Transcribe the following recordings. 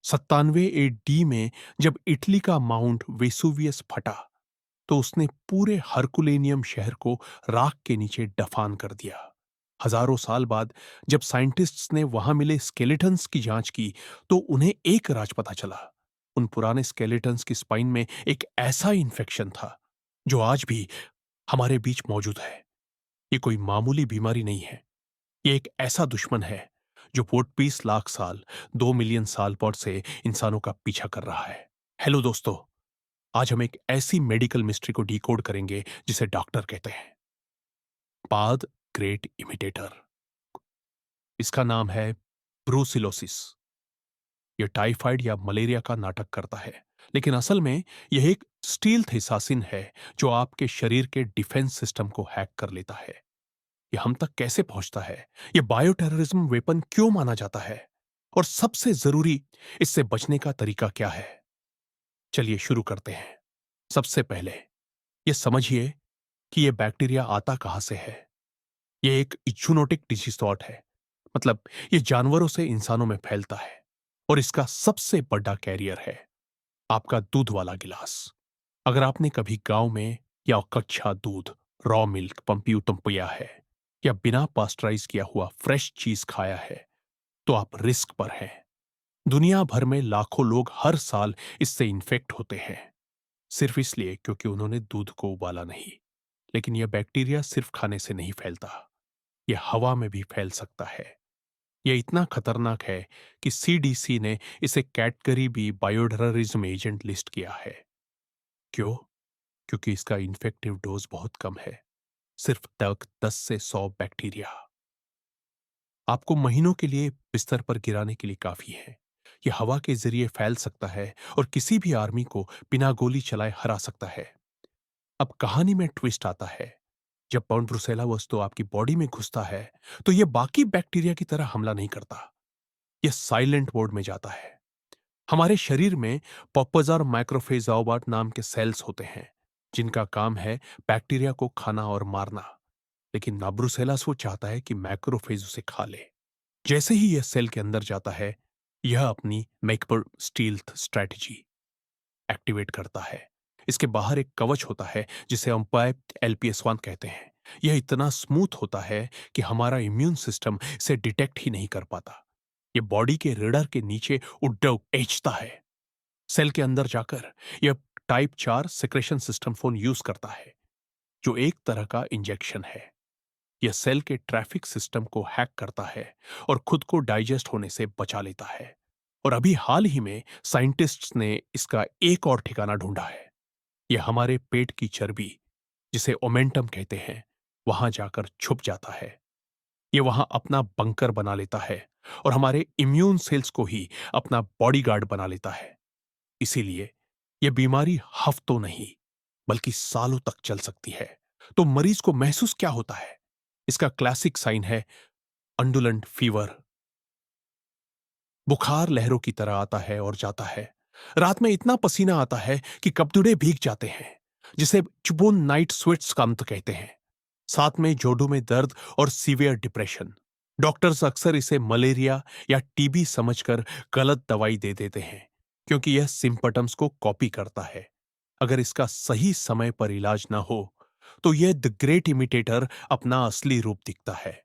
97 AD में जब Italy का माउंट वेसुवियस फटा तो उसने पूरे हरकुलेनियम शहर को राख के नीचे दफन कर दिया। हजारों साल बाद जब साइंटिस्ट्स ने वहां मिले स्केलेटन्स की जांच की तो उन्हें एक राज पता चला। उन पुराने स्केलेटन्स की स्पाइन में एक ऐसा इन्फेक्शन था जो आज भी हमारे बीच मौजूद है। ये कोई मामूली बीमारी नहीं है, ये एक ऐसा दुश्मन है जो 20 लाख साल 2 मिलियन साल पर से इंसानों का पीछा कर रहा है। हेलो दोस्तों, आज हम एक ऐसी मेडिकल मिस्ट्री को डिकोड करेंगे जिसे डॉक्टर कहते हैं, पाद ग्रेट इमिटेटर। इसका नाम है ब्रूसिलोसिस। यह टाइफाइड या मलेरिया का नाटक करता है, लेकिन असल में यह एक स्टील्थ assassin है जो आपके शरीर के डिफेंस सिस्टम को हैक कर लेता है। यह हम तक कैसे पहुंचता है, यह बायो टेररिज्म वेपन क्यों माना जाता है, और सबसे जरूरी, इससे बचने का तरीका क्या है। चलिए शुरू करते हैं। सबसे पहले यह समझिए कि यह बैक्टीरिया आता कहां से है। यह एक जूनोटिक डिजीज थॉट है, मतलब यह जानवरों से इंसानों में फैलता है, और इसका सबसे बड़ा कैरियर है आपका दूध वाला गिलास। अगर आपने कभी गांव में या कच्चा दूध, रॉ मिल्क पंपियूतम पिया है, या बिना पास्टराइज किया हुआ फ्रेश चीज खाया है, तो आप रिस्क पर हैं। दुनिया भर में लाखों लोग हर साल इससे इन्फेक्ट होते हैं, सिर्फ इसलिए क्योंकि उन्होंने दूध को उबाला नहीं। लेकिन यह बैक्टीरिया सिर्फ खाने से नहीं फैलता, यह हवा में भी फैल सकता है। यह इतना खतरनाक है कि सीडीसी ने इसे category B bioterrorism agent list किया है। क्यों? क्योंकि इसका इन्फेक्टिव डोज बहुत कम है, सिर्फ तक 10 से 100 बैक्टीरिया आपको महीनों के लिए बिस्तर पर गिराने के लिए काफी है। यह हवा के जरिए फैल सकता है और किसी भी आर्मी को बिना गोली चलाए हरा सकता है। अब कहानी में ट्विस्ट आता है। जब पाउंड ब्रुसेला वस्तु आपकी बॉडी में घुसता है तो यह बाकी बैक्टीरिया की तरह हमला नहीं करता, यह साइलेंट मोड में जाता है। हमारे शरीर में पॉपज और माइक्रोफेज नाम के सेल्स होते हैं जिनका काम है बैक्टीरिया को खाना और मारना। लेकिन नाब्रुसेलस वो चाहता है कि मैक्रोफेज उसे खा ले। जैसे ही यह सेल के अंदर जाता है, यह अपनी मैकबर स्टील्थ स्ट्रैटेजी एक्टिवेट करता है। इसके बाहर एक कवच होता है जिसे अंपायर LPS1 कहते हैं। यह इतना स्मूथ होता है कि हमारा इम्यून सिस्टम इसे डिटेक्ट ही नहीं कर पाता। यह बॉडी के रेडर के नीचे उड्डव एचता है। सेल के अंदर जाकर यह type 4 secretion system phone use करता है, जो एक तरह का इंजेक्शन है। यह सेल के ट्रैफिक सिस्टम को हैक करता है और खुद को डाइजेस्ट होने से बचा लेता है। और अभी हाल ही में साइंटिस्ट्स ने इसका एक और ठिकाना ढूंढा है। यह हमारे पेट की चर्बी, जिसे ओमेंटम कहते हैं, वहां जाकर छुप जाता है। यह वहां अपना बंकर बना लेता है और हमारे इम्यून सेल्स को ही अपना बॉडीगार्ड बना लेता है। इसीलिए यह बीमारी हफ्तों नहीं बल्कि सालों तक चल सकती है। तो मरीज को महसूस क्या होता है? इसका क्लासिक साइन है अंडुलेंट फीवर। बुखार लहरों की तरह आता है और जाता है। रात में इतना पसीना आता है कि कपड़े भीग जाते हैं, जिसे चुबुन नाइट स्वेट्स का अंत कहते हैं। साथ में जोड़ों में दर्द और सीवियर डिप्रेशन। डॉक्टर्स अक्सर इसे मलेरिया या टीबी समझकर गलत दवाई दे देते हैं, क्योंकि यह सिम्पटम्स को कॉपी करता है। अगर इसका सही समय पर इलाज ना हो तो यह द ग्रेट इमिटेटर अपना असली रूप दिखता है।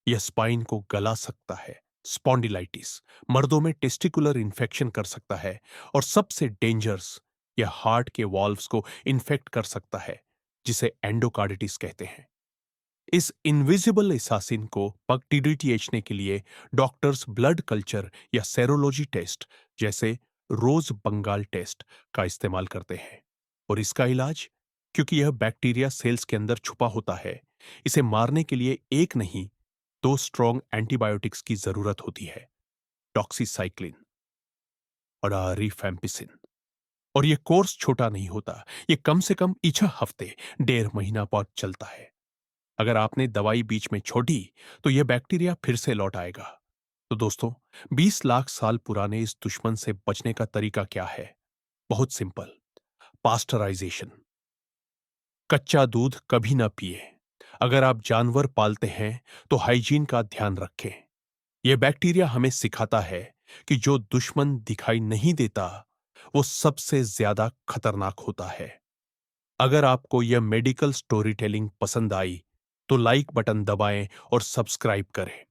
यह स्पाइन को गला सकता है, स्पॉन्डिलाइटिस, मर्दों में टेस्टिकुलर इन्फेक्शन कर सकता है, और सबसे डेंजरस, यह हार्ट के वॉल्व्स को इन्फेक्ट कर सकता है, जिसे एंडोकार्डिटिस कहते हैं। इस इनविजिबल assassin को पकड़ खींचने के लिए डॉक्टर्स ब्लड कल्चर या सेरोलॉजी टेस्ट जैसे रोज बंगाल टेस्ट का इस्तेमाल करते हैं। और इसका इलाज, क्योंकि यह बैक्टीरिया सेल्स के अंदर छुपा होता है, इसे मारने के लिए एक नहीं 2 स्ट्रॉन्ग एंटीबायोटिक्स की जरूरत होती है, डॉक्सीसाइक्लिन और रिफैम्पिसिन। और यह कोर्स छोटा नहीं होता, यह कम से कम 6 हफ्ते 1.5 महीना बाद चलता है। अगर आपने दवाई बीच में छोड़ी तो यह बैक्टीरिया फिर से लौट आएगा। तो दोस्तों, 20 लाख साल पुराने इस दुश्मन से बचने का तरीका क्या है? बहुत सिंपल, पास्टराइजेशन। कच्चा दूध कभी ना पिए। अगर आप जानवर पालते हैं तो हाइजीन का ध्यान रखें। यह बैक्टीरिया हमें सिखाता है कि जो दुश्मन दिखाई नहीं देता, वो सबसे ज्यादा खतरनाक होता है। अगर आपको यह मेडिकल स्टोरी टेलिंग पसंद आई, तो लाइक बटन दबाएं और सब्सक्राइब करें।